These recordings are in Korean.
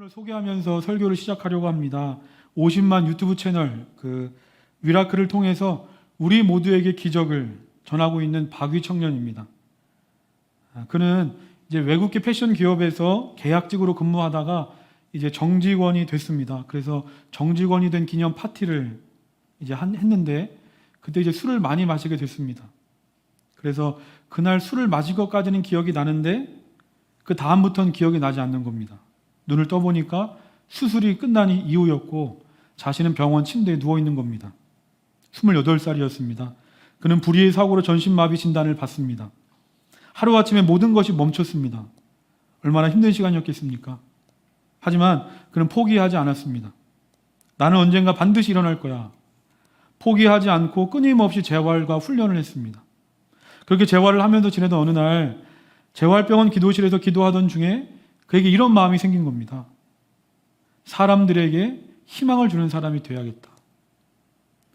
오늘 소개하면서 설교를 시작하려고 합니다. 50만 유튜브 채널 위라클을 통해서 우리 모두에게 기적을 전하고 있는 박위 청년입니다. 그는 이제 외국계 패션 기업에서 계약직으로 근무하다가 이제 정직원이 됐습니다. 그래서 정직원이 된 기념 파티를 이제 했는데 그때 이제 술을 많이 마시게 됐습니다. 그래서 그날 술을 마신 것까지는 기억이 나는데 그 다음부터는 기억이 나지 않는 겁니다. 눈을 떠보니까 수술이 끝난 이후였고 자신은 병원 침대에 누워있는 겁니다. 28살이었습니다. 그는 불의의 사고로 전신마비 진단을 받습니다. 하루아침에 모든 것이 멈췄습니다. 얼마나 힘든 시간이었겠습니까? 하지만 그는 포기하지 않았습니다. 나는 언젠가 반드시 일어날 거야. 포기하지 않고 끊임없이 재활과 훈련을 했습니다. 그렇게 재활을 하면서 지내던 어느 날 재활병원 기도실에서 기도하던 중에 그에게 이런 마음이 생긴 겁니다. 사람들에게 희망을 주는 사람이 되어야겠다.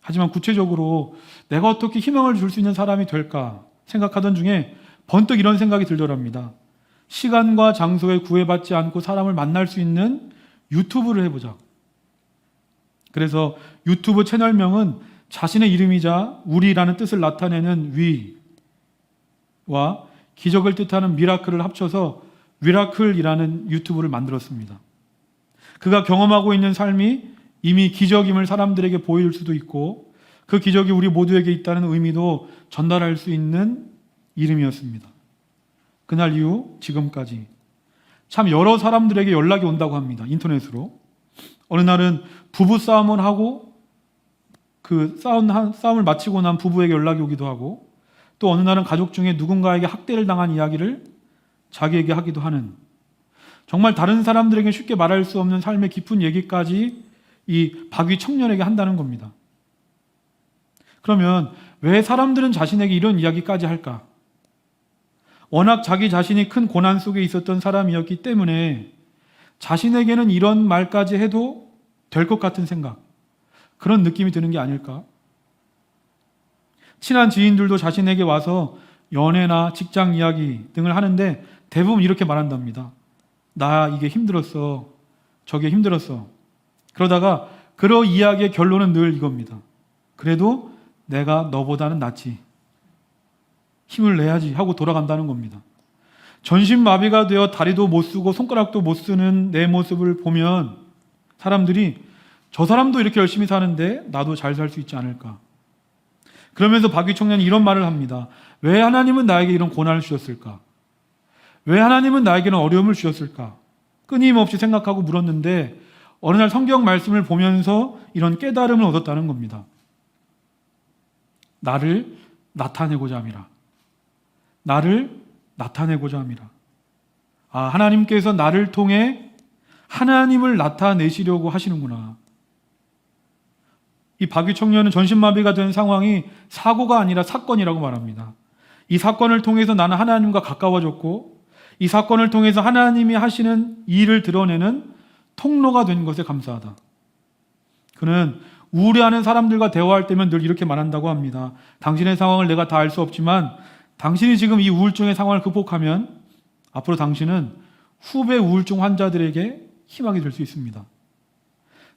하지만 구체적으로 내가 어떻게 희망을 줄 수 있는 사람이 될까 생각하던 중에 번뜩 이런 생각이 들더랍니다. 시간과 장소에 구애받지 않고 사람을 만날 수 있는 유튜브를 해보자. 그래서 유튜브 채널명은 자신의 이름이자 우리라는 뜻을 나타내는 위와 기적을 뜻하는 미라클을 합쳐서 위라클이라는 유튜브를 만들었습니다. 그가 경험하고 있는 삶이 이미 기적임을 사람들에게 보일 수도 있고 그 기적이 우리 모두에게 있다는 의미도 전달할 수 있는 이름이었습니다. 그날 이후 지금까지 참 여러 사람들에게 연락이 온다고 합니다. 인터넷으로. 어느 날은 부부 싸움을 하고 그 싸움을 마치고 난 부부에게 연락이 오기도 하고 또 어느 날은 가족 중에 누군가에게 학대를 당한 이야기를 자기에게 하기도 하는 정말 다른 사람들에게 쉽게 말할 수 없는 삶의 깊은 얘기까지 이 박위 청년에게 한다는 겁니다. 그러면 왜 사람들은 자신에게 이런 이야기까지 할까? 워낙 자기 자신이 큰 고난 속에 있었던 사람이었기 때문에 자신에게는 이런 말까지 해도 될 것 같은 생각, 그런 느낌이 드는 게 아닐까? 친한 지인들도 자신에게 와서 연애나 직장 이야기 등을 하는데 대부분 이렇게 말한답니다. 나 이게 힘들었어. 저게 힘들었어. 그러다가 그런 이야기의 결론은 늘 이겁니다. 그래도 내가 너보다는 낫지. 힘을 내야지 하고 돌아간다는 겁니다. 전신마비가 되어 다리도 못 쓰고 손가락도 못 쓰는 내 모습을 보면 사람들이 저 사람도 이렇게 열심히 사는데 나도 잘 살 수 있지 않을까. 그러면서 박위 청년이 이런 말을 합니다. 왜 하나님은 나에게 이런 고난을 주셨을까? 왜 하나님은 나에게는 어려움을 주셨을까? 끊임없이 생각하고 물었는데 어느 날 성경 말씀을 보면서 이런 깨달음을 얻었다는 겁니다. 나를 나타내고자 함이라. 나를 나타내고자 함이라. 하나님께서 나를 통해 하나님을 나타내시려고 하시는구나. 이 박위 청년은 전신마비가 된 상황이 사고가 아니라 사건이라고 말합니다. 이 사건을 통해서 나는 하나님과 가까워졌고 이 사건을 통해서 하나님이 하시는 일을 드러내는 통로가 된 것에 감사하다. 그는 우울해하는 사람들과 대화할 때면 늘 이렇게 말한다고 합니다. 당신의 상황을 내가 다 알 수 없지만 당신이 지금 이 우울증의 상황을 극복하면 앞으로 당신은 후배 우울증 환자들에게 희망이 될 수 있습니다.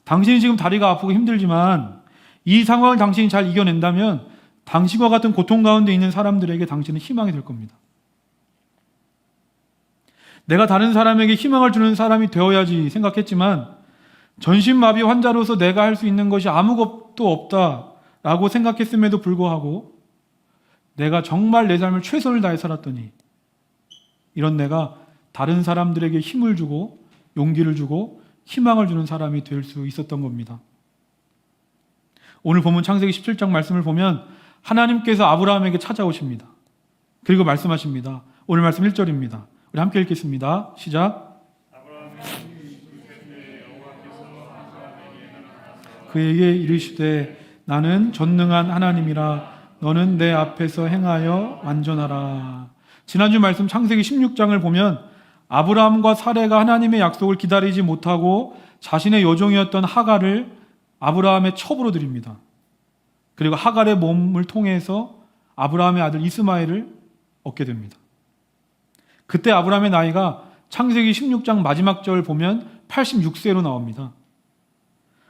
당신이 지금 다리가 아프고 힘들지만 이 상황을 당신이 잘 이겨낸다면 당신과 같은 고통 가운데 있는 사람들에게 당신은 희망이 될 겁니다. 내가 다른 사람에게 희망을 주는 사람이 되어야지 생각했지만 전신마비 환자로서 내가 할 수 있는 것이 아무것도 없다라고 생각했음에도 불구하고 내가 정말 내 삶을 최선을 다해 살았더니 이런 내가 다른 사람들에게 힘을 주고 용기를 주고 희망을 주는 사람이 될 수 있었던 겁니다. 오늘 본문 창세기 17장 말씀을 보면 하나님께서 아브라함에게 찾아오십니다. 그리고 말씀하십니다. 오늘 말씀 1절입니다. 우리 함께 읽겠습니다. 시작. 그에게 이르시되 나는 전능한 하나님이라 너는 내 앞에서 행하여 완전하라. 지난주 말씀 창세기 16장을 보면 아브라함과 사레가 하나님의 약속을 기다리지 못하고 자신의 여종이었던 하갈을 아브라함의 첩으로 드립니다. 그리고 하갈의 몸을 통해서 아브라함의 아들 이스마엘을 얻게 됩니다. 그때 아브라함의 나이가 창세기 16장 마지막 절 보면 86세로 나옵니다.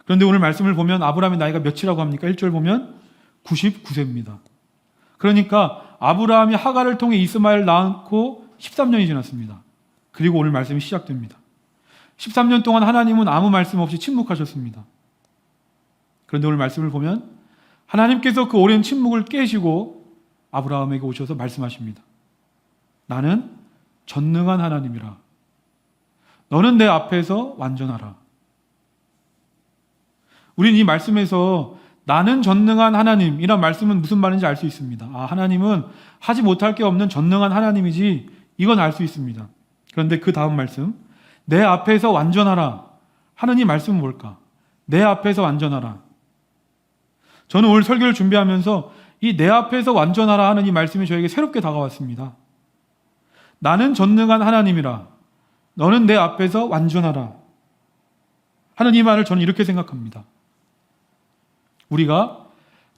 그런데 오늘 말씀을 보면 아브라함의 나이가 몇이라고 합니까? 1절 보면 99세입니다. 그러니까 아브라함이 하갈을 통해 이스마엘 낳고 13년이 지났습니다. 그리고 오늘 말씀이 시작됩니다. 13년 동안 하나님은 아무 말씀 없이 침묵하셨습니다. 그런데 오늘 말씀을 보면 하나님께서 그 오랜 침묵을 깨시고 아브라함에게 오셔서 말씀하십니다. 나는 전능한 하나님이라. 너는 내 앞에서 완전하라. 우리는 이 말씀에서 나는 전능한 하나님이란 말씀은 무슨 말인지 알 수 있습니다. 하나님은 하지 못할 게 없는 전능한 하나님이지, 이건 알 수 있습니다. 그런데 그 다음 말씀, 내 앞에서 완전하라 하는 이 말씀은 뭘까? 내 앞에서 완전하라. 저는 오늘 설교를 준비하면서 이 내 앞에서 완전하라 하는 이 말씀이 저에게 새롭게 다가왔습니다. 나는 전능한 하나님이라. 너는 내 앞에서 완전하라 하는 이 말을 저는 이렇게 생각합니다. 우리가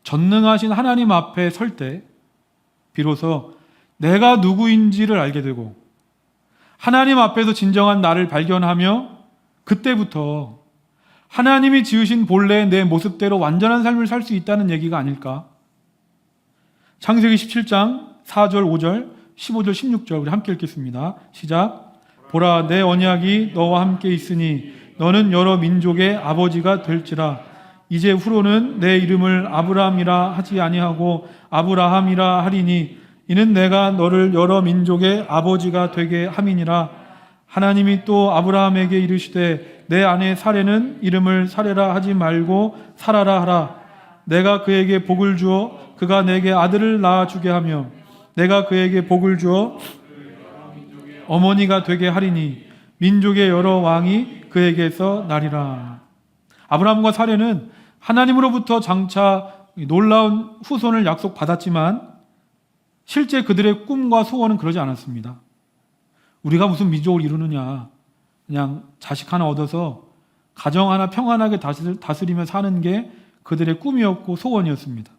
전능하신 하나님 앞에 설 때 비로소 내가 누구인지를 알게 되고 하나님 앞에서 진정한 나를 발견하며 그때부터 하나님이 지으신 본래의 내 모습대로 완전한 삶을 살 수 있다는 얘기가 아닐까? 창세기 17장 4절, 5절, 15절, 16절 우리 함께 읽겠습니다. 시작. 보라, 내 언약이 너와 함께 있으니 너는 여러 민족의 아버지가 될지라. 이제 후로는 내 이름을 아브라함이라 하지 아니하고 아브라함이라 하리니 이는 내가 너를 여러 민족의 아버지가 되게 함이니라. 하나님이 또 아브라함에게 이르시되 내 아내 사레는 이름을 사레라 하지 말고 사라라 하라. 내가 그에게 복을 주어 그가 내게 아들을 낳아주게 하며 내가 그에게 복을 주어 어머니가 되게 하리니 민족의 여러 왕이 그에게서 나리라. 아브라함과 사레는 하나님으로부터 장차 놀라운 후손을 약속받았지만 실제 그들의 꿈과 소원은 그러지 않았습니다. 우리가 무슨 민족을 이루느냐, 그냥 자식 하나 얻어서 가정 하나 평안하게 다스리며 사는 게 그들의 꿈이었고 소원이었습니다.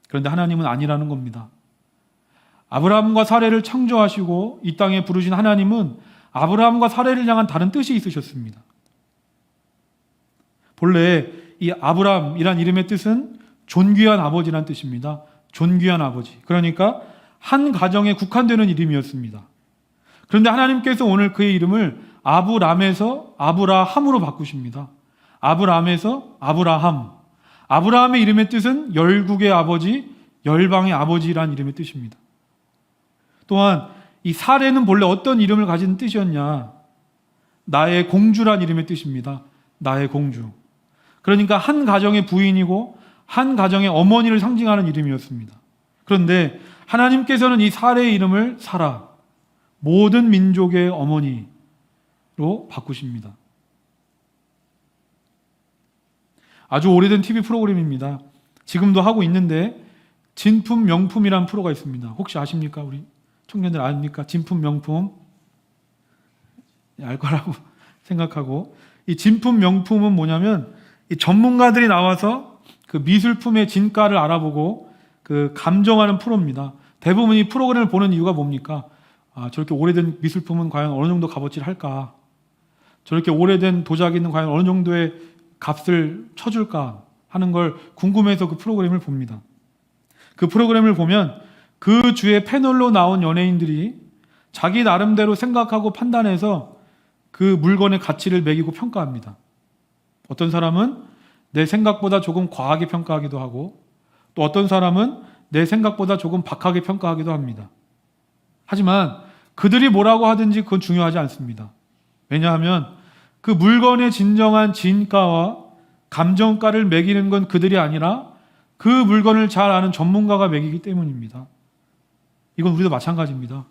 그런데 하나님은 아니라는 겁니다. 아브라함과 사레를 창조하시고 이 땅에 부르신 하나님은 아브라함과 사레를 향한 다른 뜻이 있으셨습니다. 본래 이 아브라함이란 이름의 뜻은 존귀한 아버지란 뜻입니다. 존귀한 아버지. 그러니까 한 가정에 국한되는 이름이었습니다. 그런데 하나님께서 오늘 그의 이름을 아브람에서 아브라함으로 바꾸십니다. 아브람에서 아브라함. 아브라함의 이름의 뜻은 열국의 아버지, 열방의 아버지란 이름의 뜻입니다. 또한 이 사레는 본래 어떤 이름을 가진 뜻이었냐? 나의 공주란 이름의 뜻입니다. 나의 공주. 그러니까 한 가정의 부인이고 한 가정의 어머니를 상징하는 이름이었습니다. 그런데 하나님께서는 이 사레의 이름을 사라, 모든 민족의 어머니로 바꾸십니다. 아주 오래된 TV 프로그램입니다. 지금도 하고 있는데 진품 명품이라는 프로가 있습니다. 혹시 아십니까? 우리 청년들 아십니까? 진품 명품. 알 거라고 생각하고, 이 진품 명품은 뭐냐면 이 전문가들이 나와서 그 미술품의 진가를 알아보고 그 감정하는 프로입니다. 대부분 이 프로그램을 보는 이유가 뭡니까? 저렇게 오래된 미술품은 과연 어느 정도 값어치를 할까? 저렇게 오래된 도자기는 과연 어느 정도의 값을 쳐줄까? 하는 걸 궁금해서 그 프로그램을 봅니다. 그 프로그램을 보면 그 주의 패널로 나온 연예인들이 자기 나름대로 생각하고 판단해서 그 물건의 가치를 매기고 평가합니다. 어떤 사람은 내 생각보다 조금 과하게 평가하기도 하고, 또 어떤 사람은 내 생각보다 조금 박하게 평가하기도 합니다. 하지만 그들이 뭐라고 하든지 그건 중요하지 않습니다. 왜냐하면 그 물건의 진정한 진가와 감정가를 매기는 건 그들이 아니라 그 물건을 잘 아는 전문가가 매기기 때문입니다. 이건 우리도 마찬가지입니다.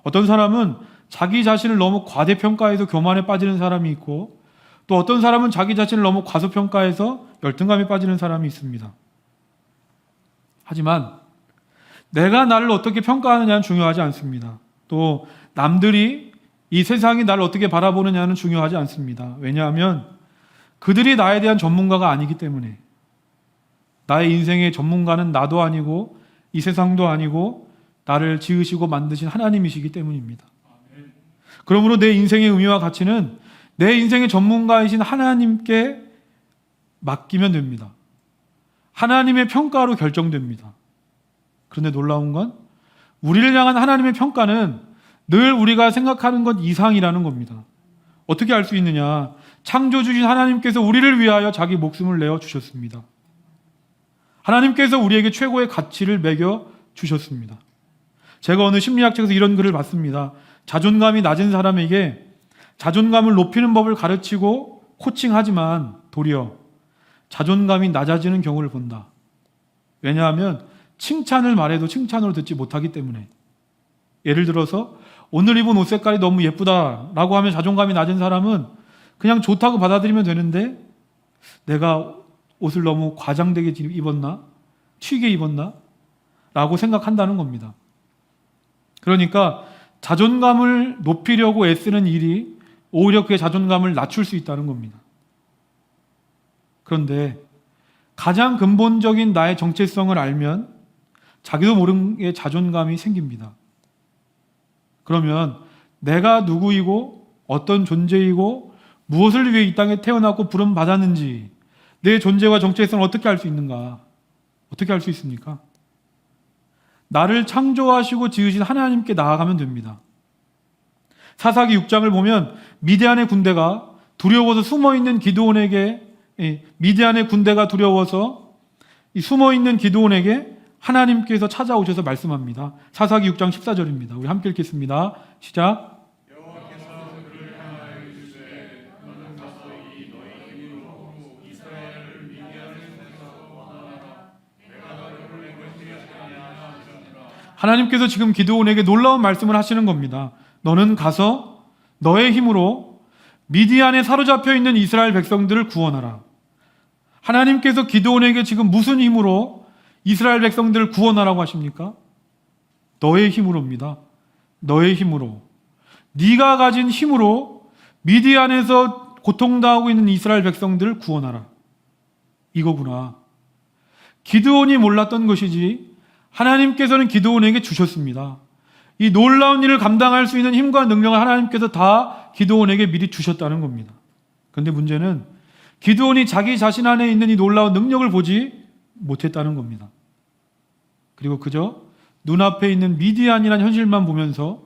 어떤 사람은 자기 자신을 너무 과대평가해서 교만에 빠지는 사람이 있고, 또 어떤 사람은 자기 자신을 너무 과소평가해서 열등감에 빠지는 사람이 있습니다. 하지만 내가 나를 어떻게 평가하느냐는 중요하지 않습니다. 또 남들이 이 세상이 나를 어떻게 바라보느냐는 중요하지 않습니다. 왜냐하면 그들이 나에 대한 전문가가 아니기 때문에. 나의 인생의 전문가는 나도 아니고 이 세상도 아니고 나를 지으시고 만드신 하나님이시기 때문입니다. 그러므로 내 인생의 의미와 가치는 내 인생의 전문가이신 하나님께 맡기면 됩니다. 하나님의 평가로 결정됩니다. 그런데 놀라운 건 우리를 향한 하나님의 평가는 늘 우리가 생각하는 것 이상이라는 겁니다. 어떻게 알 수 있느냐? 창조주신 하나님께서 우리를 위하여 자기 목숨을 내어 주셨습니다. 하나님께서 우리에게 최고의 가치를 매겨 주셨습니다. 제가 어느 심리학 책에서 이런 글을 봤습니다. 자존감이 낮은 사람에게 자존감을 높이는 법을 가르치고 코칭하지만 도리어 자존감이 낮아지는 경우를 본다. 왜냐하면 칭찬을 말해도 칭찬으로 듣지 못하기 때문에. 예를 들어서 오늘 입은 옷 색깔이 너무 예쁘다라고 하면 자존감이 낮은 사람은 그냥 좋다고 받아들이면 되는데 내가 옷을 너무 과장되게 입었나? 튀게 입었나? 라고 생각한다는 겁니다. 그러니까 자존감을 높이려고 애쓰는 일이 오히려 그의 자존감을 낮출 수 있다는 겁니다. 그런데 가장 근본적인 나의 정체성을 알면 자기도 모르게 자존감이 생깁니다. 그러면 내가 누구이고 어떤 존재이고 무엇을 위해 이 땅에 태어났고 부름받았는지 내 존재와 정체성을 어떻게 알 수 있는가? 어떻게 알 수 있습니까? 나를 창조하시고 지으신 하나님께 나아가면 됩니다. 사사기 6장을 보면 미디안의 군대가 두려워서 숨어있는 기드온에게 미디안의 군대가 두려워서 숨어있는 기드온에게 하나님께서 찾아오셔서 말씀합니다. 사사기 6장 14절입니다. 우리 함께 읽겠습니다. 시작. 하나님께서 지금 기드온에게 놀라운 말씀을 하시는 겁니다. 너는 가서 너의 힘으로 미디안에 사로잡혀 있는 이스라엘 백성들을 구원하라. 하나님께서 기드온에게 지금 무슨 힘으로 이스라엘 백성들을 구원하라고 하십니까? 너의 힘으로입니다. 너의 힘으로. 네가 가진 힘으로 미디안에서 고통당하고 있는 이스라엘 백성들을 구원하라. 이거구나. 기드온이 몰랐던 것이지 하나님께서는 기드온에게 주셨습니다. 이 놀라운 일을 감당할 수 있는 힘과 능력을 하나님께서 다 기드온에게 미리 주셨다는 겁니다. 그런데 문제는 기드온이 자기 자신 안에 있는 이 놀라운 능력을 보지 못했다는 겁니다. 그리고 그저 눈앞에 있는 미디안이라는 현실만 보면서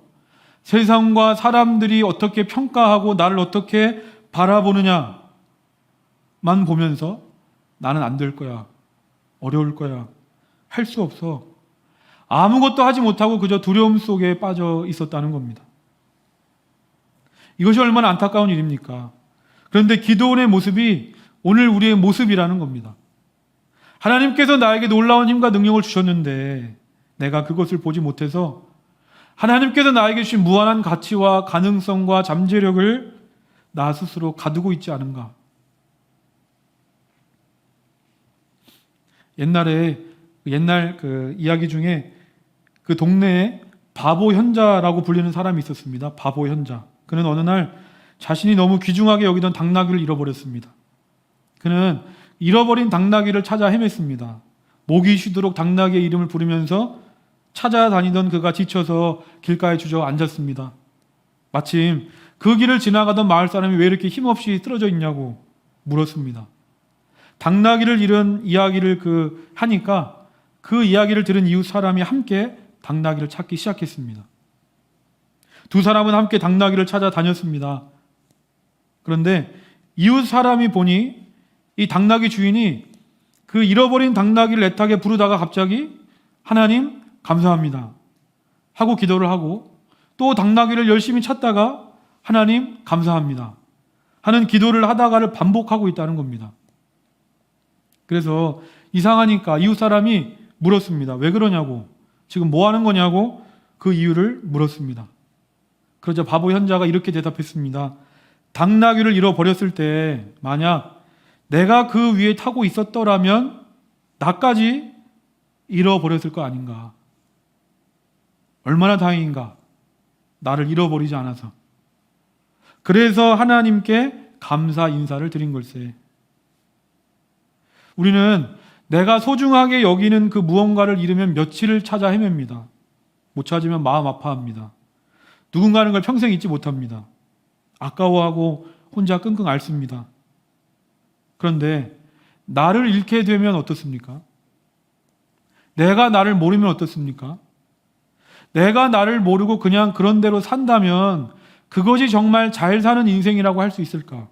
세상과 사람들이 어떻게 평가하고 나를 어떻게 바라보느냐만 보면서 나는 안 될 거야. 어려울 거야. 할 수 없어. 아무것도 하지 못하고 그저 두려움 속에 빠져 있었다는 겁니다. 이것이 얼마나 안타까운 일입니까? 그런데 기드온의 모습이 오늘 우리의 모습이라는 겁니다. 하나님께서 나에게 놀라운 힘과 능력을 주셨는데 내가 그것을 보지 못해서 하나님께서 나에게 주신 무한한 가치와 가능성과 잠재력을 나 스스로 가두고 있지 않은가? 옛날 그 이야기 중에 그 동네에 바보 현자라고 불리는 사람이 있었습니다. 바보 현자. 그는 어느 날 자신이 너무 귀중하게 여기던 당나귀를 잃어버렸습니다. 그는 잃어버린 당나귀를 찾아 헤맸습니다. 목이 쉬도록 당나귀의 이름을 부르면서 찾아다니던 그가 지쳐서 길가에 주저앉았습니다. 마침 그 길을 지나가던 마을 사람이 왜 이렇게 힘없이 쓰러져 있냐고 물었습니다. 당나귀를 잃은 이야기를 하니까 그 이야기를 들은 이웃 사람이 함께 당나귀를 찾기 시작했습니다. 두 사람은 함께 당나귀를 찾아 다녔습니다. 그런데 이웃 사람이 보니 이 당나귀 주인이 그 잃어버린 당나귀를 애타게 부르다가 갑자기 하나님 감사합니다 하고 기도를 하고 또 당나귀를 열심히 찾다가 하나님 감사합니다 하는 기도를 하다가를 반복하고 있다는 겁니다. 그래서 이상하니까 이웃 사람이 물었습니다. 왜 그러냐고, 지금 뭐 하는 거냐고 그 이유를 물었습니다. 그러자 바보 현자가 이렇게 대답했습니다. 당나귀를 잃어버렸을 때 만약 내가 그 위에 타고 있었더라면 나까지 잃어버렸을 거 아닌가. 얼마나 다행인가. 나를 잃어버리지 않아서. 그래서 하나님께 감사 인사를 드린 걸세. 우리는 내가 소중하게 여기는 그 무언가를 잃으면 며칠을 찾아 헤맵니다. 못 찾으면 마음 아파합니다. 누군가는 걸 평생 잊지 못합니다. 아까워하고 혼자 끙끙 앓습니다. 그런데 나를 잃게 되면 어떻습니까? 내가 나를 모르면 어떻습니까? 내가 나를 모르고 그냥 그런 대로 산다면 그것이 정말 잘 사는 인생이라고 할 수 있을까?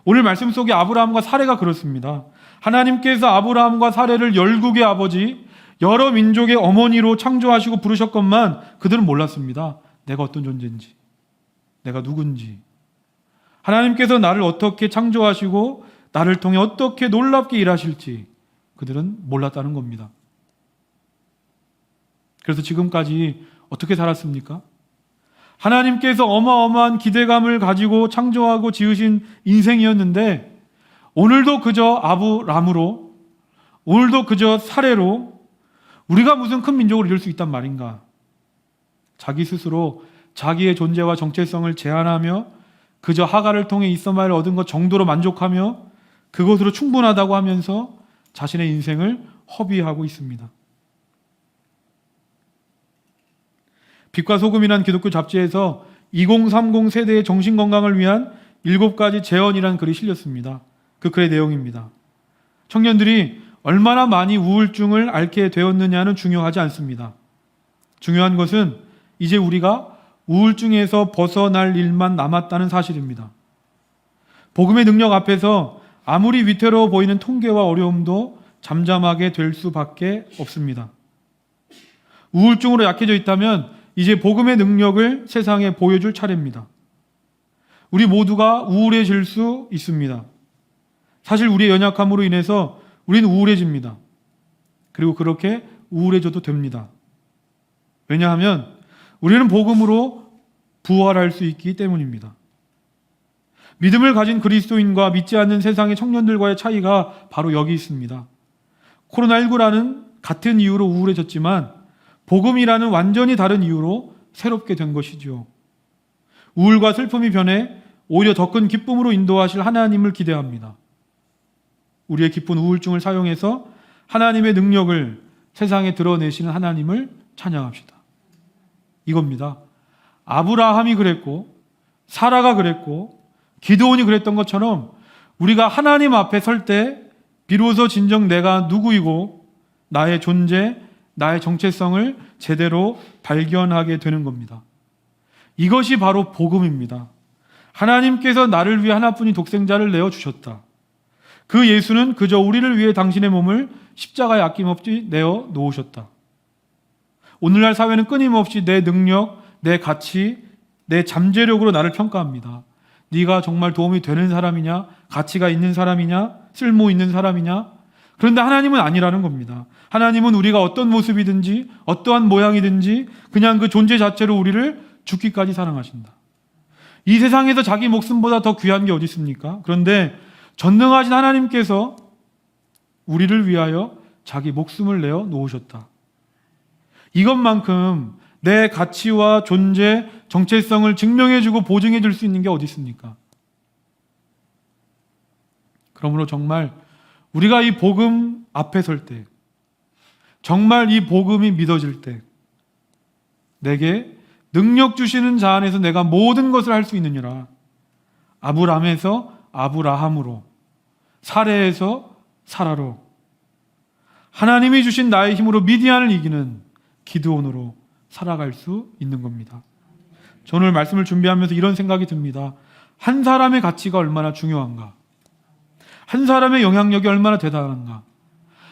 오늘 말씀 속에 아브라함과 사레가 그렇습니다. 하나님께서 아브라함과 사레를 열국의 아버지, 여러 민족의 어머니로 창조하시고 부르셨건만 그들은 몰랐습니다. 내가 어떤 존재인지, 내가 누군지. 하나님께서 나를 어떻게 창조하시고 나를 통해 어떻게 놀랍게 일하실지 그들은 몰랐다는 겁니다. 그래서 지금까지 어떻게 살았습니까? 하나님께서 어마어마한 기대감을 가지고 창조하고 지으신 인생이었는데 오늘도 그저 아브람으로, 오늘도 그저 사례로 우리가 무슨 큰 민족을 이룰 수 있단 말인가? 자기 스스로 자기의 존재와 정체성을 제한하며 그저 하갈을 통해 이스마엘을 얻은 것 정도로 만족하며 그것으로 충분하다고 하면서 자신의 인생을 허비하고 있습니다. 빛과 소금이란 기독교 잡지에서 2030 세대의 정신건강을 위한 7가지 제언이라는 글이 실렸습니다. 그 글의 내용입니다. 청년들이 얼마나 많이 우울증을 앓게 되었느냐는 중요하지 않습니다. 중요한 것은 이제 우리가 우울증에서 벗어날 일만 남았다는 사실입니다. 복음의 능력 앞에서 아무리 위태로워 보이는 통계와 어려움도 잠잠하게 될 수밖에 없습니다. 우울증으로 약해져 있다면 이제 복음의 능력을 세상에 보여줄 차례입니다. 우리 모두가 우울해질 수 있습니다. 사실 우리의 연약함으로 인해서 우리는 우울해집니다. 그리고 그렇게 우울해져도 됩니다. 왜냐하면 우리는 복음으로 부활할 수 있기 때문입니다. 믿음을 가진 그리스도인과 믿지 않는 세상의 청년들과의 차이가 바로 여기 있습니다. 코로나19라는 같은 이유로 우울해졌지만 복음이라는 완전히 다른 이유로 새롭게 된 것이죠. 우울과 슬픔이 변해 오히려 더 큰 기쁨으로 인도하실 하나님을 기대합니다. 우리의 깊은 우울증을 사용해서 하나님의 능력을 세상에 드러내시는 하나님을 찬양합시다. 이겁니다. 아브라함이 그랬고 사라가 그랬고 기드온이 그랬던 것처럼 우리가 하나님 앞에 설 때 비로소 진정 내가 누구이고 나의 존재, 나의 정체성을 제대로 발견하게 되는 겁니다. 이것이 바로 복음입니다. 하나님께서 나를 위해 하나뿐인 독생자를 내어주셨다. 그 예수는 그저 우리를 위해 당신의 몸을 십자가에 아낌없이 내어 놓으셨다. 오늘날 사회는 끊임없이 내 능력, 내 가치, 내 잠재력으로 나를 평가합니다. 네가 정말 도움이 되는 사람이냐? 가치가 있는 사람이냐? 쓸모 있는 사람이냐? 그런데 하나님은 아니라는 겁니다. 하나님은 우리가 어떤 모습이든지 어떠한 모양이든지 그냥 그 존재 자체로 우리를 죽기까지 사랑하신다. 이 세상에서 자기 목숨보다 더 귀한 게 어디 있습니까? 그런데 전능하신 하나님께서 우리를 위하여 자기 목숨을 내어 놓으셨다. 이것만큼 내 가치와 존재, 정체성을 증명해주고 보증해줄 수 있는 게 어디 있습니까? 그러므로 정말 우리가 이 복음 앞에 설 때, 정말 이 복음이 믿어질 때 내게 능력 주시는 자 안에서 내가 모든 것을 할 수 있느니라. 아브람에서 아브라함으로, 사레에서 사라로, 하나님이 주신 나의 힘으로 미디안을 이기는 기드온으로 살아갈 수 있는 겁니다. 저는 오늘 말씀을 준비하면서 이런 생각이 듭니다. 한 사람의 가치가 얼마나 중요한가? 한 사람의 영향력이 얼마나 대단한가?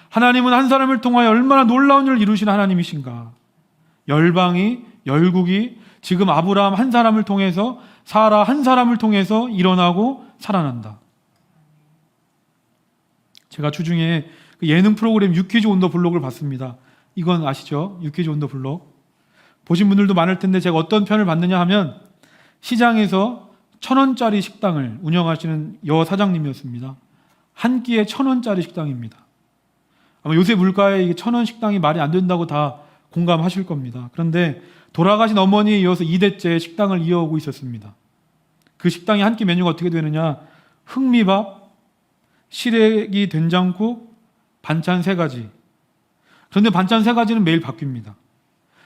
하나님은 한 사람을 통하여 얼마나 놀라운 일을 이루시는 하나님이신가? 열방이, 열국이 지금 아브라함 한 사람을 통해서, 사라 한 사람을 통해서 일어나고 살아난다. 제가 주중에 그 예능 프로그램 유퀴즈 온 더 블록을 봤습니다. 이건 아시죠? 유퀴즈 온 더 블록. 보신 분들도 많을 텐데 제가 어떤 편을 봤느냐 하면 시장에서 1,000원짜리 식당을 운영하시는 여 사장님이었습니다. 한 끼에 1,000원짜리 식당입니다. 아마 요새 물가에 이게 1,000원 식당이 말이 안 된다고 다 공감하실 겁니다. 그런데 돌아가신 어머니에 이어서 2대째 식당을 이어오고 있었습니다. 그 식당의 한 끼 메뉴가 어떻게 되느냐? 흑미밥, 시래기 된장국, 반찬 3가지. 그런데 반찬 3가지는 매일 바뀝니다.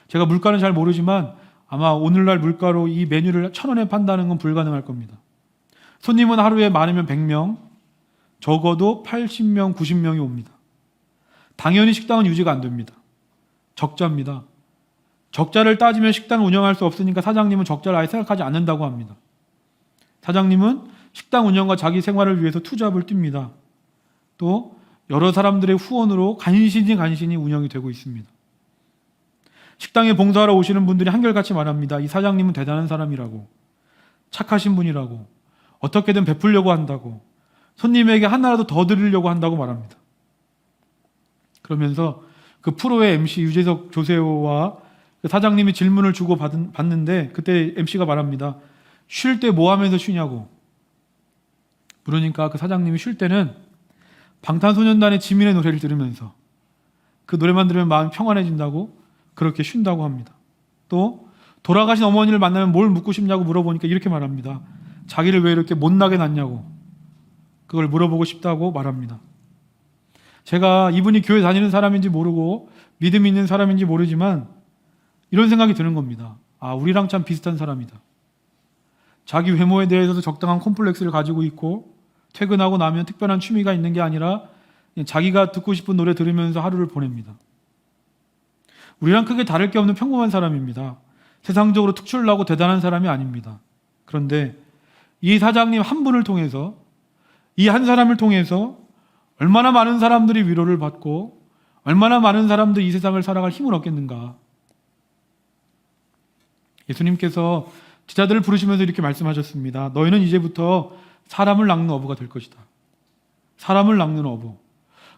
제가 물가는 잘 모르지만 아마 오늘날 물가로 이 메뉴를 1,000원에 판다는 건 불가능할 겁니다. 손님은 하루에 많으면 100명, 적어도 80명, 90명이 옵니다. 당연히 식당은 유지가 안 됩니다. 적자입니다. 적자를 따지면 식당을 운영할 수 없으니까 사장님은 적자를 아예 생각하지 않는다고 합니다. 사장님은 식당 운영과 자기 생활을 위해서 투잡을 띱니다. 또 여러 사람들의 후원으로 간신히 운영이 되고 있습니다. 식당에 봉사하러 오시는 분들이 한결같이 말합니다. 이 사장님은 대단한 사람이라고, 착하신 분이라고, 어떻게든 베풀려고 한다고, 손님에게 하나라도 더 드리려고 한다고 말합니다. 그러면서 그 프로의 MC 유재석 조세호와 그 사장님이 질문을 주고 받는데 그때 MC가 말합니다. 쉴 때 뭐 하면서 쉬냐고. 그러니까 그 사장님이 쉴 때는 방탄소년단의 지민의 노래를 들으면서 그 노래만 들으면 마음이 평안해진다고 그렇게 쉰다고 합니다. 또 돌아가신 어머니를 만나면 뭘 묻고 싶냐고 물어보니까 이렇게 말합니다. 자기를 왜 이렇게 못나게 낳냐고 그걸 물어보고 싶다고 말합니다. 제가 이분이 교회 다니는 사람인지 모르고 믿음이 있는 사람인지 모르지만 이런 생각이 드는 겁니다. 아, 우리랑 참 비슷한 사람이다. 자기 외모에 대해서도 적당한 콤플렉스를 가지고 있고 퇴근하고 나면 특별한 취미가 있는 게 아니라 그냥 자기가 듣고 싶은 노래 들으면서 하루를 보냅니다. 우리랑 크게 다를 게 없는 평범한 사람입니다. 세상적으로 특출나고 대단한 사람이 아닙니다. 그런데 이 사장님 한 분을 통해서 이 한 사람을 통해서 얼마나 많은 사람들이 위로를 받고 얼마나 많은 사람들이 이 세상을 살아갈 힘을 얻겠는가. 예수님께서 제자들을 부르시면서 이렇게 말씀하셨습니다. 너희는 이제부터 사람을 낚는 어부가 될 것이다. 사람을 낚는 어부.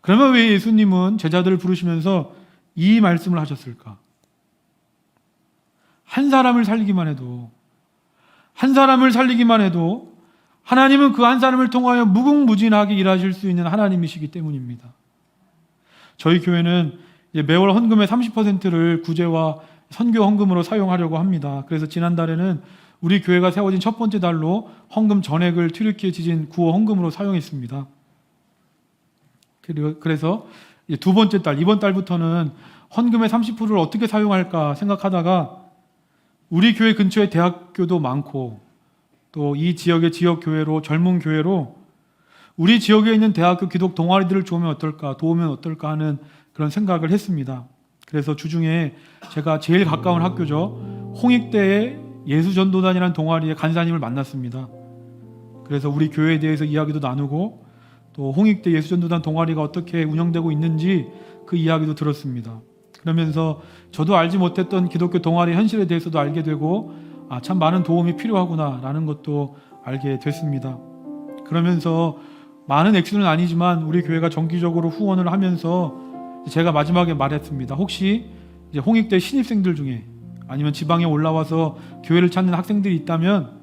그러면 왜 예수님은 제자들을 부르시면서 이 말씀을 하셨을까? 한 사람을 살리기만 해도 하나님은 그 한 사람을 통하여 무궁무진하게 일하실 수 있는 하나님이시기 때문입니다. 저희 교회는 매월 헌금의 30%를 구제와 선교 헌금으로 사용하려고 합니다. 그래서 지난달에는 우리 교회가 세워진 첫 번째 달로 헌금 전액을 튀르키예 지진 구호 헌금으로 사용했습니다. 그래서 두 번째 달, 이번 달부터는 헌금의 30%를 어떻게 사용할까 생각하다가 우리 교회 근처에 대학교도 많고 또 이 지역의 지역교회로 젊은 교회로 우리 지역에 있는 대학교 기독 동아리들을 도우면 어떨까 하는 그런 생각을 했습니다. 그래서 주중에 제가 제일 가까운 학교죠. 홍익대의 예수전도단이라는 동아리의 간사님을 만났습니다. 그래서 우리 교회에 대해서 이야기도 나누고 또 홍익대 예수전도단 동아리가 어떻게 운영되고 있는지 그 이야기도 들었습니다. 그러면서 저도 알지 못했던 기독교 동아리 현실에 대해서도 알게 되고 참 많은 도움이 필요하구나라는 것도 알게 됐습니다. 그러면서 많은 액수는 아니지만 우리 교회가 정기적으로 후원을 하면서 제가 마지막에 말했습니다. 혹시 이제 홍익대 신입생들 중에 아니면 지방에 올라와서 교회를 찾는 학생들이 있다면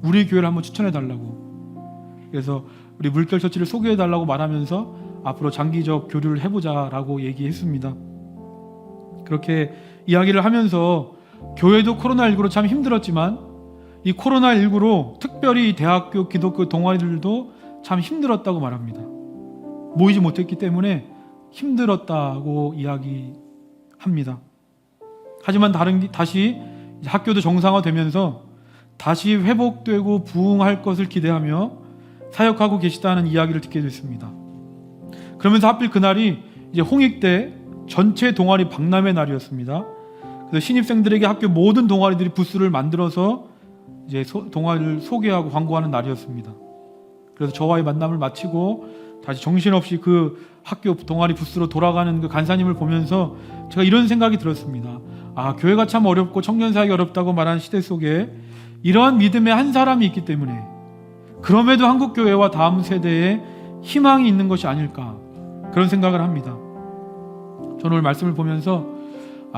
우리 교회를 한번 추천해 달라고. 그래서 우리 물결처치를 소개해 달라고 말하면서 앞으로 장기적 교류를 해보자라고 얘기했습니다. 그렇게 이야기를 하면서 교회도 코로나19로 참 힘들었지만 이 코로나19로 특별히 대학교 기독교 동아리들도 참 힘들었다고 말합니다. 모이지 못했기 때문에 힘들었다고 이야기합니다. 하지만 다시 학교도 정상화되면서 다시 회복되고 부흥할 것을 기대하며 사역하고 계시다는 이야기를 듣게 됐습니다. 그러면서 하필 그날이 이제 홍익대 전체 동아리 박람회 날이었습니다. 그래서 신입생들에게 학교 모든 동아리들이 부스를 만들어서 이제 동아리를 소개하고 광고하는 날이었습니다. 그래서 저와의 만남을 마치고 다시 정신없이 그 학교 동아리 부스로 돌아가는 그 간사님을 보면서 제가 이런 생각이 들었습니다. 교회가 참 어렵고 청년사역이 어렵다고 말하는 시대 속에 이러한 믿음의 한 사람이 있기 때문에 그럼에도 한국교회와 다음 세대에 희망이 있는 것이 아닐까 그런 생각을 합니다. 저는 오늘 말씀을 보면서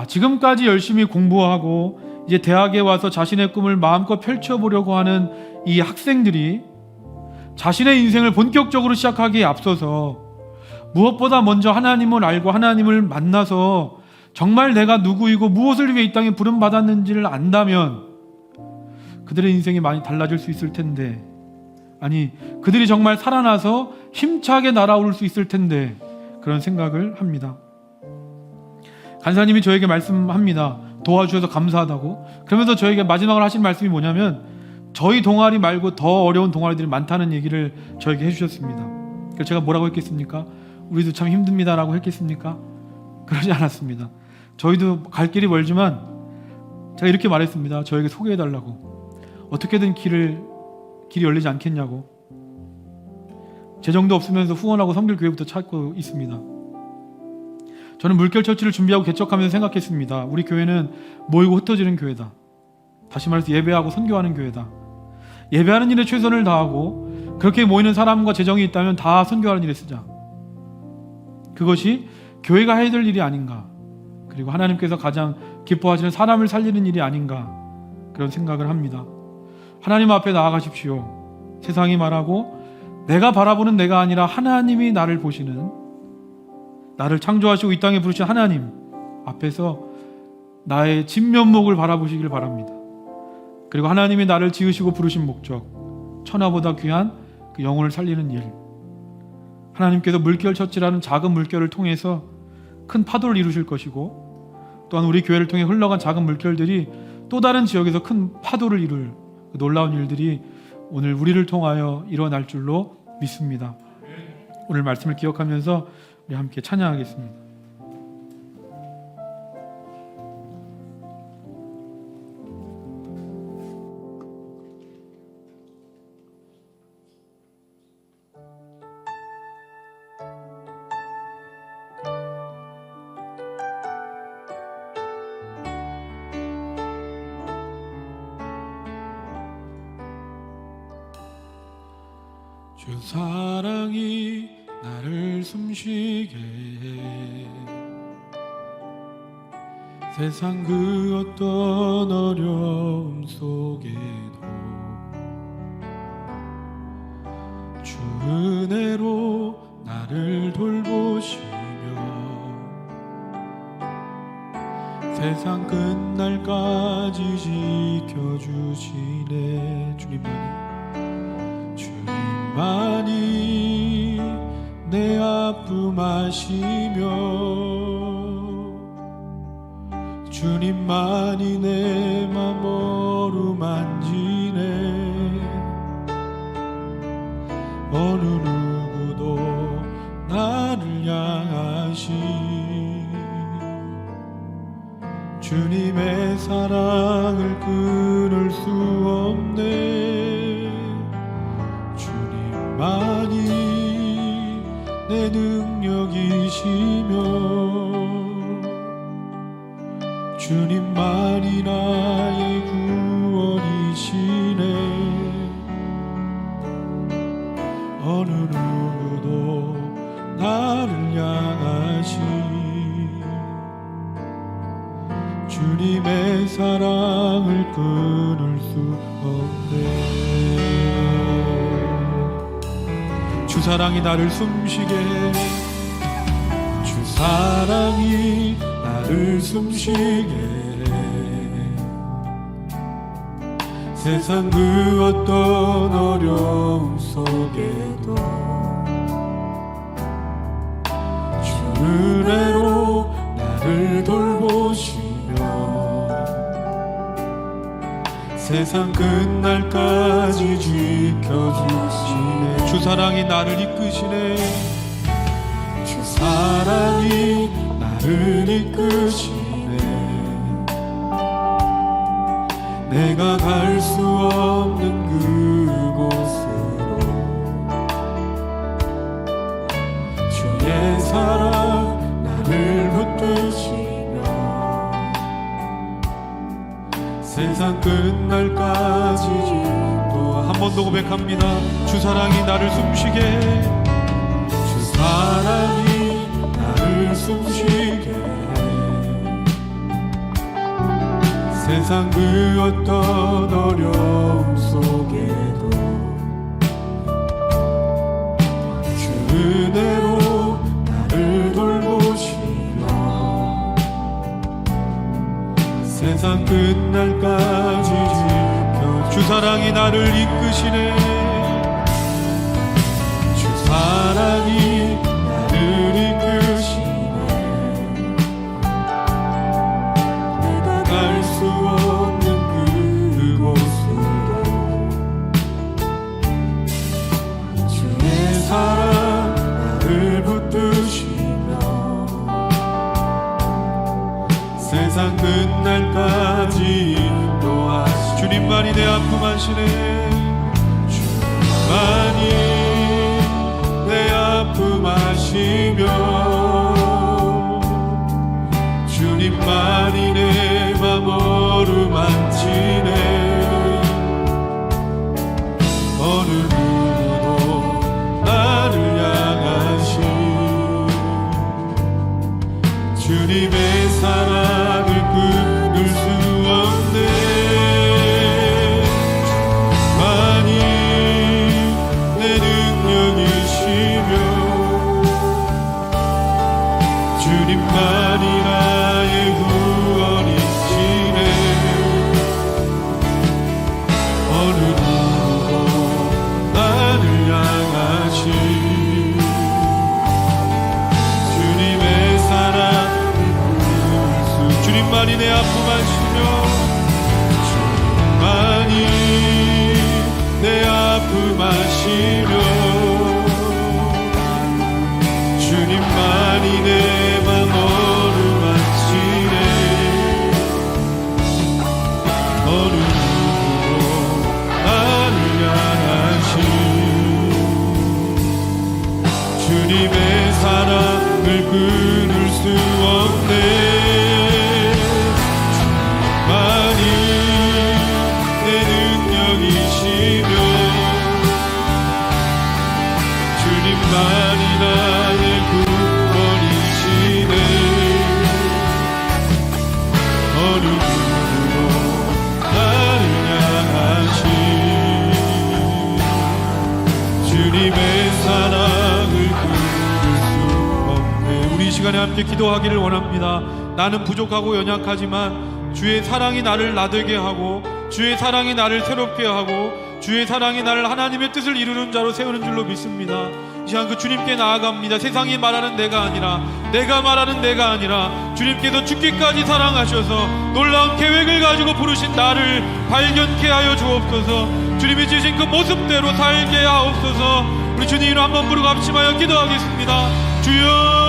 지금까지 열심히 공부하고 이제 대학에 와서 자신의 꿈을 마음껏 펼쳐보려고 하는 이 학생들이 자신의 인생을 본격적으로 시작하기에 앞서서 무엇보다 먼저 하나님을 알고 하나님을 만나서 정말 내가 누구이고 무엇을 위해 이 땅에 부름받았는지를 안다면 그들의 인생이 많이 달라질 수 있을 텐데, 아니 그들이 정말 살아나서 힘차게 날아오를 수 있을 텐데 그런 생각을 합니다. 간사님이 저에게 말씀합니다. 도와주셔서 감사하다고. 그러면서 저에게 마지막으로 하신 말씀이 뭐냐면 저희 동아리 말고 더 어려운 동아리들이 많다는 얘기를 저에게 해주셨습니다. 그래서 제가 뭐라고 했겠습니까? 우리도 참 힘듭니다라고 했겠습니까? 그러지 않았습니다. 저희도 갈 길이 멀지만 제가 이렇게 말했습니다. 저에게 소개해달라고. 어떻게든 길이 열리지 않겠냐고. 재정도 없으면서 후원하고 섬길 교회부터 찾고 있습니다. 저는 물결처치를 준비하고 개척하면서 생각했습니다. 우리 교회는 모이고 흩어지는 교회다. 다시 말해서 예배하고 선교하는 교회다. 예배하는 일에 최선을 다하고 그렇게 모이는 사람과 재정이 있다면 다 선교하는 일에 쓰자. 그것이 교회가 해야 될 일이 아닌가. 그리고 하나님께서 가장 기뻐하시는 사람을 살리는 일이 아닌가. 그런 생각을 합니다. 하나님 앞에 나아가십시오. 세상이 말하고 내가 바라보는 내가 아니라 하나님이 나를 보시는, 나를 창조하시고 이 땅에 부르신 하나님 앞에서 나의 진면목을 바라보시길 바랍니다. 그리고 하나님이 나를 지으시고 부르신 목적, 천하보다 귀한 그 영혼을 살리는 일, 하나님께서 물결처치라는 작은 물결을 통해서 큰 파도를 이루실 것이고, 또한 우리 교회를 통해 흘러간 작은 물결들이 또 다른 지역에서 큰 파도를 이룰 그 놀라운 일들이 오늘 우리를 통하여 일어날 줄로 믿습니다. 오늘 말씀을 기억하면서 우리 함께 찬양하겠습니다. 주 사랑이 나를 숨쉬게 해 세상 그 어떤 어려움 속에도 주 은혜로 나를 돌보시며 세상 끝날까지 지켜주시네. 주님만이 내 아픔 아시며 주님만이 내 맘 어루만지네. 어느 누구도 나를 향하신 주님의 사랑을 끊을 수 없네. 주님만이 내 능력이시며 주님만이 나의 구원이시네. 어느 누구도 나를 향하신 주님의 사랑을 끊을 수 없네. 주 사랑이 나를 숨쉬게 해. 주 사랑이 나를 숨쉬게 해. 세상 그 어떤 어려움 속에도 주 은혜로 나를 돌보시며 세상 끝날까지 지켜주시네. 주 사랑이 나를 이끄시네. 주 사랑이 나를 이끄시네. 내가 갈 수 없는 그곳으로 주의 사랑 나를 붙드시며 세상 끝날까지 또 한 번 더 고백합니다. 주 사랑이 나를 숨쉬게 해. 주 사랑이 나를 숨쉬게 해. 세상 그 어떤 어려움 속에도 주 은혜로 나를 돌보시며 세상 끝날까지 지켜 주 사랑이 나를 이끄시네. 주 사랑이 나를 이끄시네. 내가 갈 수 없는 그곳으로 세상 끝날까지 인도하시. 주님만이 내 아픔 하시네. 주님만이 내 아픔 하시며 주님만이 내 맘 어루만지네. 어느 누구도 나를 향하신 주님의 사랑을 끊을 수 없네. 주님만이 내 능력이시며 주님만이 나의 구원이시네. 어느 누구도 나를 향하신 주님의 사랑을 끊을 수. 주님만이 내 아픔 하시며 주님만이 내 아픔 하시며 주님만이 내 맘 어루만지네. 어느 누구도 나를 향하신 주님의 사랑을 끊을 수 없네. 주님만이 내 능력이시며 주님만이 나의 구원이시네. 어느 누구도 나를 향하신 주님의 사랑을 끊을 수 없네. 우리 이 시간에 함께 기도하기를 원합니다. 나는 부족하고 연약하지만 주의 사랑이 나를 나되게 하고 주의 사랑이 나를 새롭게 하고 주의 사랑이 나를 하나님의 뜻을 이루는 자로 세우는 줄로 믿습니다. 이 시간 그 주님께 나아갑니다. 세상이 말하는 내가 아니라 내가 말하는 내가 아니라 주님께서 죽기까지 사랑하셔서 놀라운 계획을 가지고 부르신 나를 발견케 하여 주옵소서. 주님이 지으신 그 모습대로 살게 하옵소서. 우리 주님으로 한번 부르고 합심하여 기도하겠습니다. 주여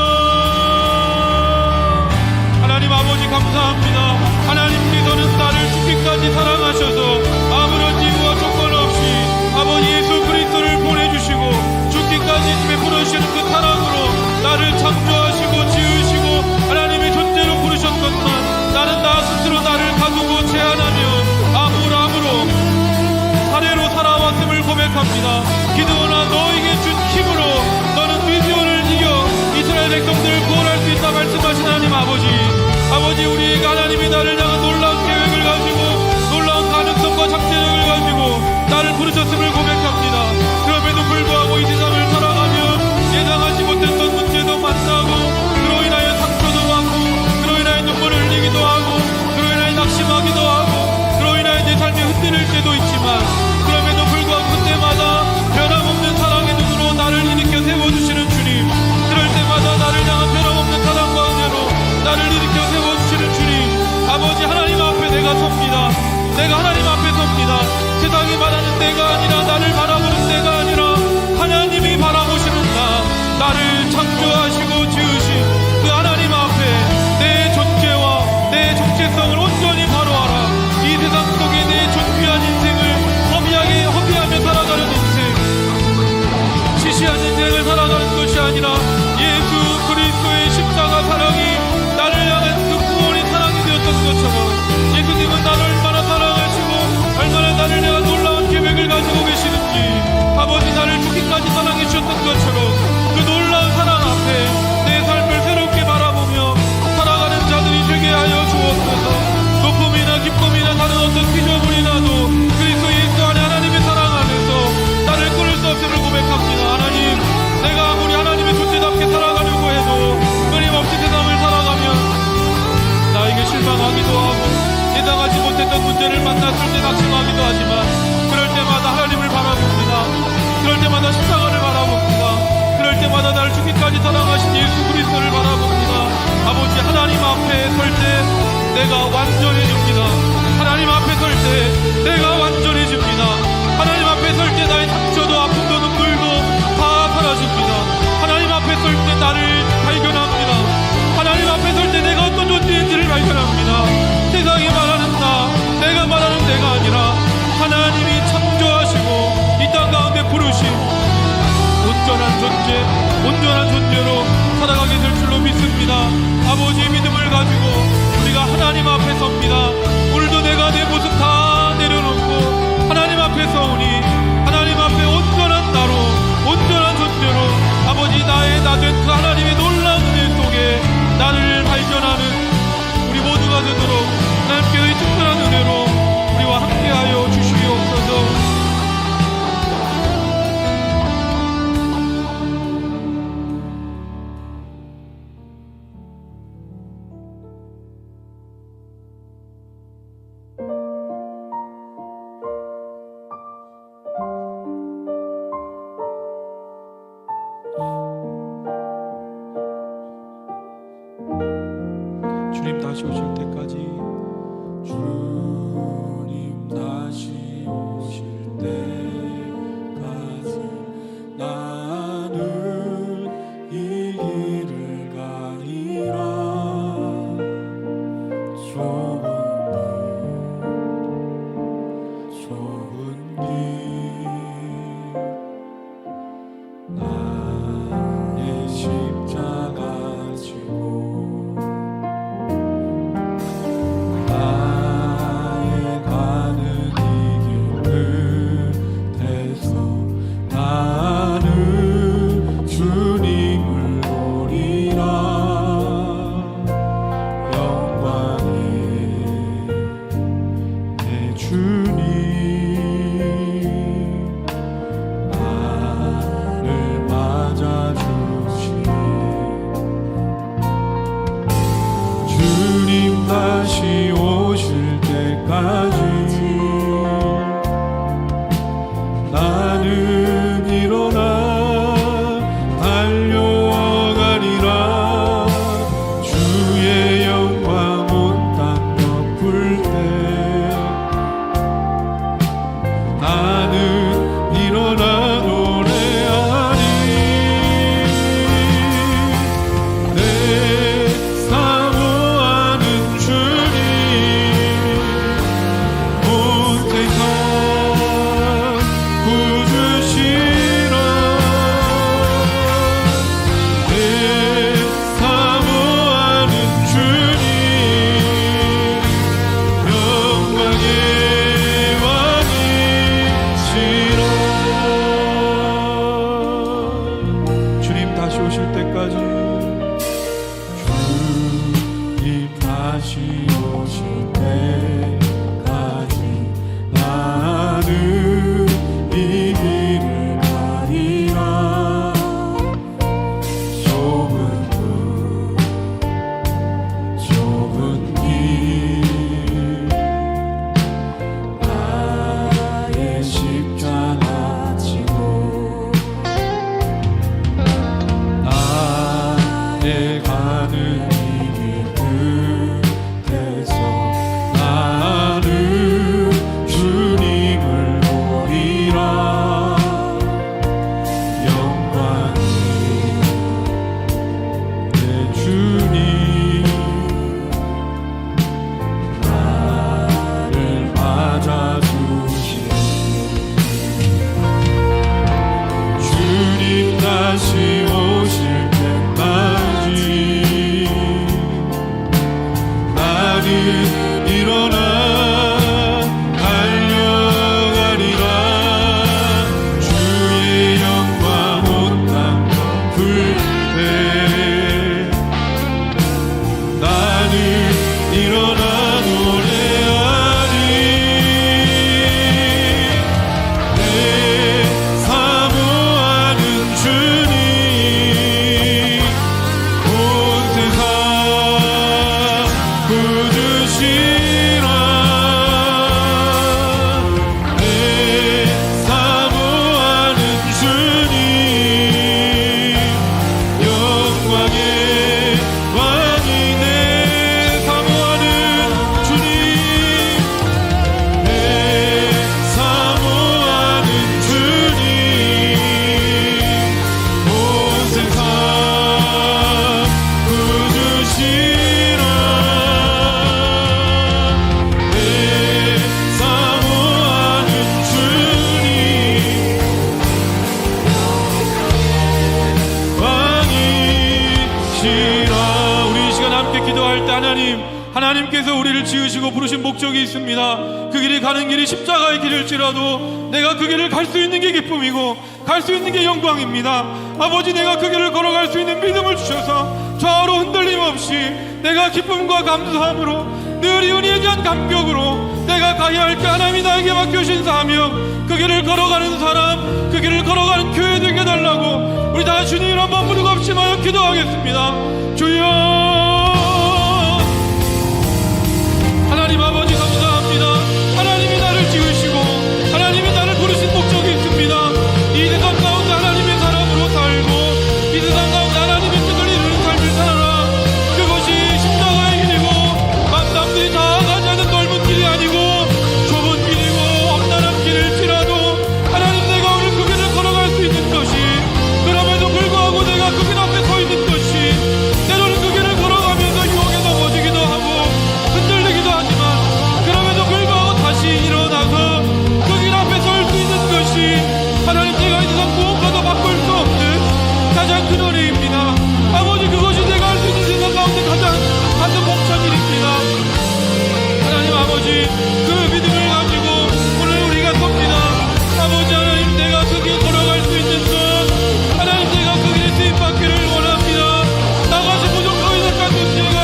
하나님 아버지 감사합니다. 하나님께서는 나를 죽기까지 사랑하셔서 아무런 이유와 조건 없이 아버지 예수 그리스도를 보내주시고 죽기까지 집에 부르시는 그 사랑으로 나를 창조하시고 지으시고 하나님의 존재로 부르셨건만 나는 나 스스로 나를 가두고 제한하며 암울함으로 사례로 살아왔음을 고백합니다. 기도나 너에게 준 힘으로 너는 미디어를 이겨 이스라엘 백성들을 구원할 수 있다 말씀하신 하나님 아버지 우리에게 하나님이 나를 향한 놀라운 계획을 가지고 놀라운 가능성과 잠재력을 가지고 나를 부르셨음을 고백합니다. 그럼에도 불구하고 이 세상을 살아가며 예상하지 못했던 문제도 만나고 그로 인하여 상처도 받고 그로 인하여 눈물을 흘리기도 하고 그로 인하여 낙심하기도 하고 그로 인하여 내 삶이 흔들릴 때도 있지만 그럼에도 불구하고 그때마다 변함없는 사랑의 눈으로 나를 일으켜 세워주시는 주님, 그럴 때마다 나를 향한 변함없는 사랑과 은혜로 나를 일으켜 세워주시는 주님, 아버지 하나님 앞에 내가 섭니다. 내가 하나님 앞에 섭니다. 세상이 말하는 내가 아니라 나를 바라보는 내가 아니라 하나님이 바라보시는 나를 창조하시고 지으신 그 하나님 앞에 내 존재와 내 정체성을 온전히 바로하라. 이 세상 속에 내 존귀한 인생을 허비하며 살아가는 인생, 시시한 인생을 살아가는 것이 아니라 예수 그리스도의 십자가 사랑이 나를 향한 그 구원의 사랑이 되었던 것처럼 예수님은 나를 얼마나 사랑하시고 얼마나 나를 향한 놀라운 계획을 가지고 계시는지 아버지 나를 죽기까지 사랑해 주셨던 것처럼 그 놀라운 사랑 앞에 내 삶을 새롭게 바라보며 살아가는 자들이 되게 하여 주옵소서. 높음이나 기쁨이나 다른 어떤 피조물이 나도 그리스도 예수 안에 하나님의 사랑 안에서 나를 끊을 수 없음을 고백합니다. 하나님, 내가 아무리 하나님의 존재답게 살아가려고 해도 끊임없이 세상을 살아가면 나에게 실망하기도 하고 예상하지 못했던 문제를 만났을 때 낙심하기도 하지만 그럴 때마다 하나님을 바라봅니다. 그럴 때마다 십자가를 바라봅니다. 그럴 때마다 나를 죽기까지 사랑하신 예수 그리스도를 바라봅니다. 아버지 하나님 앞에 설 때 내가 완전해집니다. 하나님 앞에 설 때 내가 완전해집니다. 하나님 앞에 설 때 나의 상처도 아픔도 눈물도 다 사라집니다. 하나님 앞에 설 때 나를 발견합니다. 하나님 앞에 설 때 내가 어떤 존재인지를 발견합니다. 동시에 온전한 존재로 살아가게 될 줄로 믿습니다. 아버지의 믿음을 가지고 우리가 하나님 앞에 섭니다. 오늘도 내가 내 모습 다 내려놓고 하나님 앞에 서오니 하나님 앞에 온전한 나로 온전한 존재로 아버지 나의 나 된 그 하나님의 놀라운 은혜 속에 나를 발견하는 우리 모두가 되도록 하나님께서의 특별한 은혜로 우리와 함께하여 주시옵소서. 주님 다시 오실 때까지 주님 다시 오실 때까지 나는 이 길을 가리라. 좁은 길 나의 십자가 지고 나의 가는 이 길 끝에서 나는 주님을 보리라. 영광의 내 주님 나를 맞아주시네. 주님 다시 오실 때까지 나는 일어나 달려가리라. 주의 영광 온 땅 덮을 때 나는 일어나 노래하리. 내 사모하는 주님 온 세상 구주시라. 내 사모하는 주님 영광의 왕이시라. 주님 다시 오실 때까지 주님 다시 오실 때까지 나는 이 길을 가리라. 좁은 길 나의 십자가 지고 나의 가는 이 길 끝에서 나는 주님을 보리라. 영광이 내 주님 나를 맞아주시네. 주님 다시 오실 때까지 나는 일어나 달려가리라. 주의 영광 온 땅 덮을 때 나는 일어나 노래하리. 내 사모하는 주님 지으시라. 우리 이 시간 함께 기도할 때 하나님께서 우리를 지으시고 부르신 목적이 있습니다. 그 길이 가는 길이 십자가의 길일지라도 내가 그 길을 갈 수 있는 게 기쁨이고 갈 수 있는 게 영광입니다. 아버지, 내가 그 길을 걸어갈 수 있는 믿음을 주셔서 좌우로 흔들림 없이 내가 기쁨과 감사함으로 늘 이 은혜에 대한 감격으로 내가 가야 할 때 하나님이 나에게 맡겨주신 사명, 그 길을 걸어가는 사람, 그 길을 걸어가는 교회 되게 해달라고 우리 다 주님을 한번 부르고 합심하여 기도하겠습니다. 주여, 하나님 아버지 감사합니다. 하나님이 나를 지으시고 하나님이 나를 부르신 목적이 있습니다. 이 세상 가운데 하나님의 사람으로 살고 이 세상 가운데 하나님의 뜻을 이루는 삶을 살아라. 그것이 십자가의 길이고 만남들이 다 가지 않은 넓은 길이 아니고 좁은 길이고 험난한 길일지라도 하나님, 내가 오늘 그 길을 걸어갈 수 있는 것이, 그럼에도 불구하고 내가 그 길 앞에 서 있는 것이, 때로는 그 길을 걸어가면서 유혹에 넘어지기도 하고 흔들리기도 하지만 그럼에도 불구하고 다시 일어나서 그 길 앞에 설 수 있는 것이 하나님, 내가 이 세상 무엇과도 바꿀 수 없는 가장 큰 은혜입니다. 아버지, 그것이 내가 할 수 있는 세상 가운데 가장 벅찬 일입니다. 하나님 아버지, 그 믿음을 가지고 오늘 우리가 섭니다. 아버지 하나님, 내가 그 길 걸어갈 수 있는 것, 하나님, 내가 그 길에 쓰임받기를 원합니다. 나가시 부족하고 있는 제가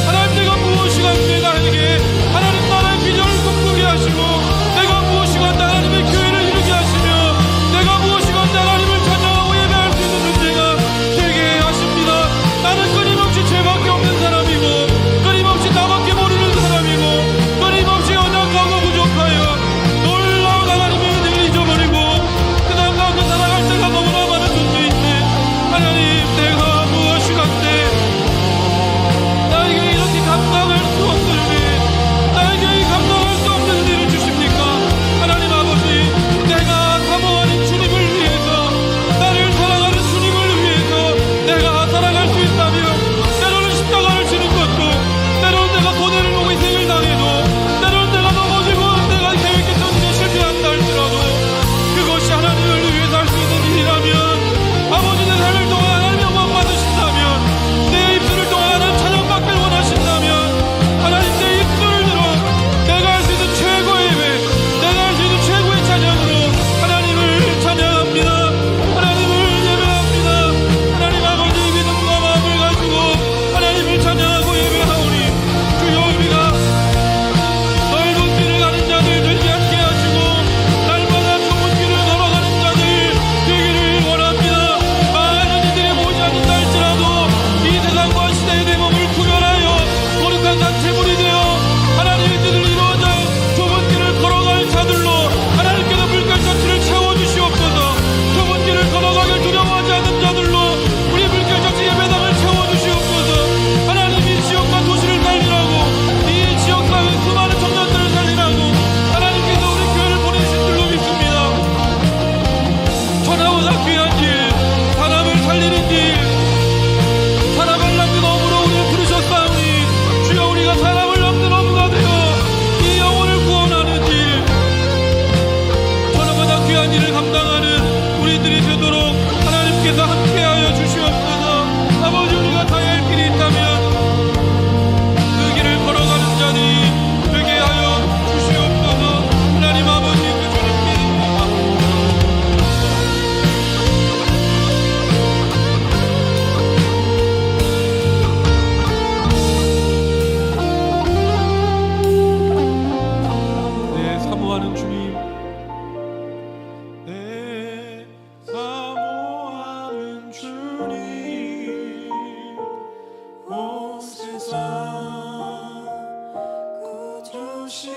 하나님, 내가 무엇이 간데 나에게 하나님 나라의 비전을 꿈꾸게 하시고, 내가 무엇이 간데 하나님의 교회를 이루게 하시며, 내가 무엇이 간데 하나님을 찬양하고 예배할 수 있는 존재가 되게 하십니다. 나는 끊임없이 죄밖에 없는 사람이고 끊임없이 나밖에 모르는 사람이고 끊임없이 연약하고 부족하여 놀라운 하나님의 은혜를 잊어버리고 세상 가운데 살아갈 때가 너무나 많은 존재인데, 하나님, 내가 무엇이 간데 나에게 이렇게 감당할 수 없는 은혜, 나에게 이 감당할 수 없는 은혜를 주십니까? 하나님 아버지, 내가 사모하는 주님을 위해서, 나를 사랑하는 주님을 위해서 내가 살아갈 수 있다면, 때로는 십자가를 지는 것도, 때로는 내가 손해를 보고 희생을 당해도, 때로는 내가 넘어지고 내가 계획했던 일에 실패한다 할지라도 그것이 하나님을 위해서 할 수 있는 일이라면, 아버지, 내 삶을 통해 하나님 영광 받으신다면, 내 입술을 통해 하나님 찬양받기를 원하신다면, 하나님, 내 입술을 들어 내가 할 수 있는 최고의 예배, 내가 할 수 있는 최고의 찬양으로 하나님을 찬양합니다. 하나님을 예배합니다. 하나님 아버지, 믿음과 마음을 가지고 하나님을 찬양하고 예배하오니, 주여, 우리가 넓은 길을 가는 자들 되지 않게 하시고 날마다 좁은 길을 걸어가는 자들 되기를 원합니다. 많은 이들이 모지 않는다 할지라도 이 세상과 시대의 내 몸을 구별하여 거룩한 단체물이 되어 하나님의 뜻을 이루어져 좁은 길을 걸어갈 자들로 하나님께서 물결 자체를 채워주시옵소서. 좁은 길을 걸어가길 두려워하지 않는 자들로 우리 물결 자체 예배당을 채워주시옵소서. 하나님, 이 지역과 도시를 살리라고, 이 지역 사회 수많은 청년들을 살리라고 하나님께서 우리 교회를 보내신 줄로 믿습니다. 천하보다 귀한 길, 사람을 살리는 길, 사람을 남긴 어부로 우리를 부르셨사오니, 주여, 우리가 사람을 남긴 어부가 되어 이 영혼을 구원하는 길, 천하보다 귀한 일을 감당하는 우리들이 되도록 하나님께서 함께하여 주시옵소서. 아버지, 우리가 가야 할 길이 있다면 그 길을 걸어가는 자들이 되게 하여 주시옵소서. 하나님 아버지, 그 주님께 내 사모하는 주님, 내 사모하는 주님, 온 세상 구주시라.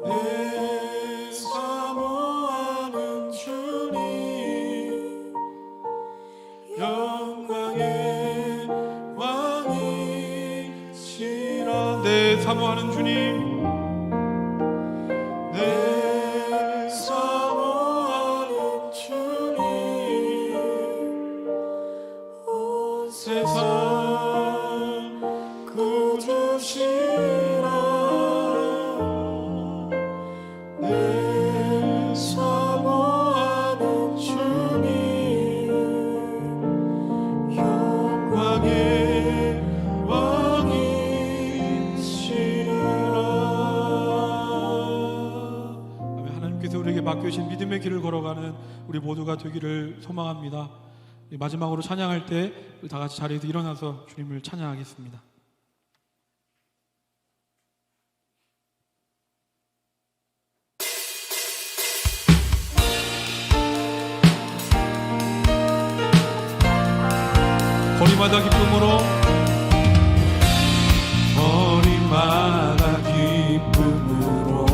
내 사모하는 주님, 영광의 왕이시라. 내 사모하는 주님, 내 사모하는 주님, 온 세상 구주시라. 내 사모하는 주님, 맡겨주신 믿음의 길을 걸어가는 우리 모두가 되기를 소망합니다. 마지막으로 찬양할 때 다 같이 자리에서 일어나서 주님을 찬양하겠습니다. 거리마다 기쁨으로, 거리마다 기쁨으로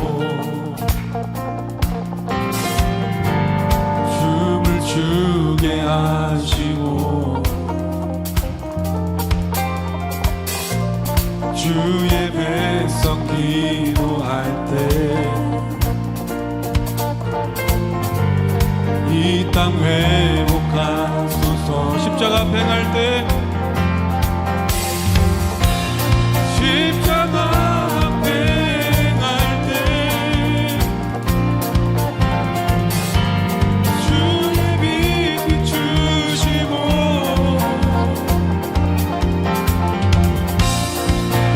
춤을 추게 하시고 주의 백성 기도할 때 이 땅 회복하소서. 십자가 앞에 행할 때 십자가 앞에 행할 때 주의 빛 비추시고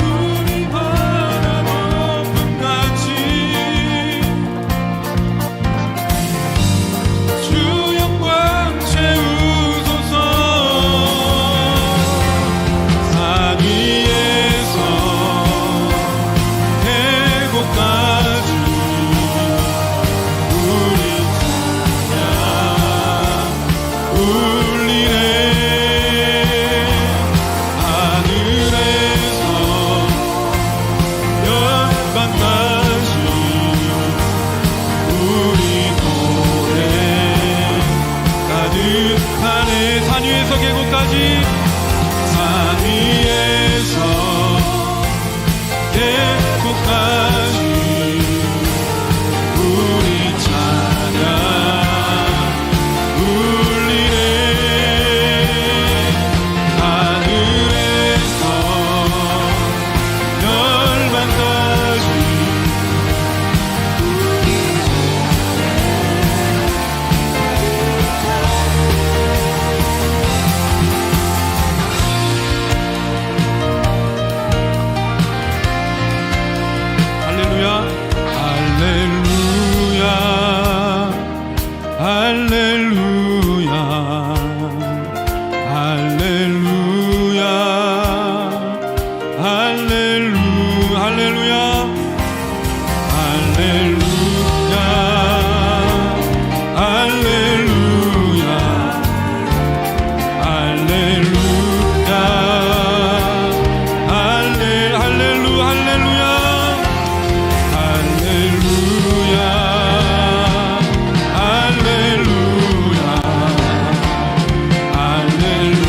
우리 바다 높음 같이 주 영광 채우소서. 산 위에서 계곡까지 우리 찬양 울리네. 하늘에서 열방까지 우리 노래 가득하네. 산 위에서 계곡까지, 산 위에서 계곡까지 우리 찬양 울리네. 하늘에서 열방까지 할렐루야. 할렐루야 할렐루야 할렐루야 할렐루야 할렐루야 할렐루야 할렐루야 할렐루야 할렐루야 할렐루야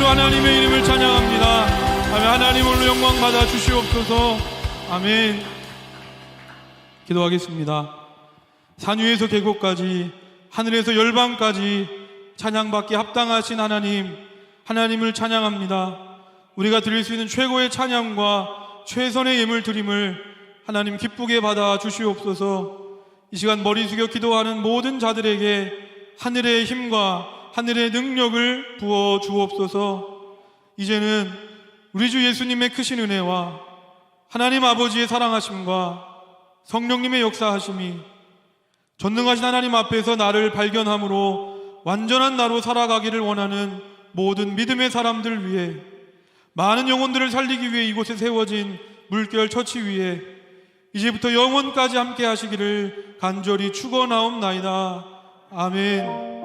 하나님의 이름을 찬양합니다. 아멘. 하나님 홀로 영광 받아 주시옵소서. 아멘. 기도하겠습니다. 산 위에서 계곡까지, 하늘에서 열방까지 찬양받기 합당하신 하나님, 하나님을 찬양합니다. 우리가 드릴 수 있는 최고의 찬양과 최선의 예물 드림을 하나님 기쁘게 받아 주시옵소서. 이 시간 머리 숙여 기도하는 모든 자들에게 하늘의 힘과 하늘의 능력을 부어 주옵소서. 이제는 우리 주 예수님의 크신 은혜와 하나님 아버지의 사랑하심과 성령님의 역사하심이 전능하신 하나님 앞에서 나를 발견함으로 완전한 나로 살아가기를 원하는 모든 믿음의 사람들 위해, 많은 영혼들을 살리기 위해 이곳에 세워진 물결 처치 위에 이제부터 영원까지 함께 하시기를 간절히 축원하옵나이다. 아멘.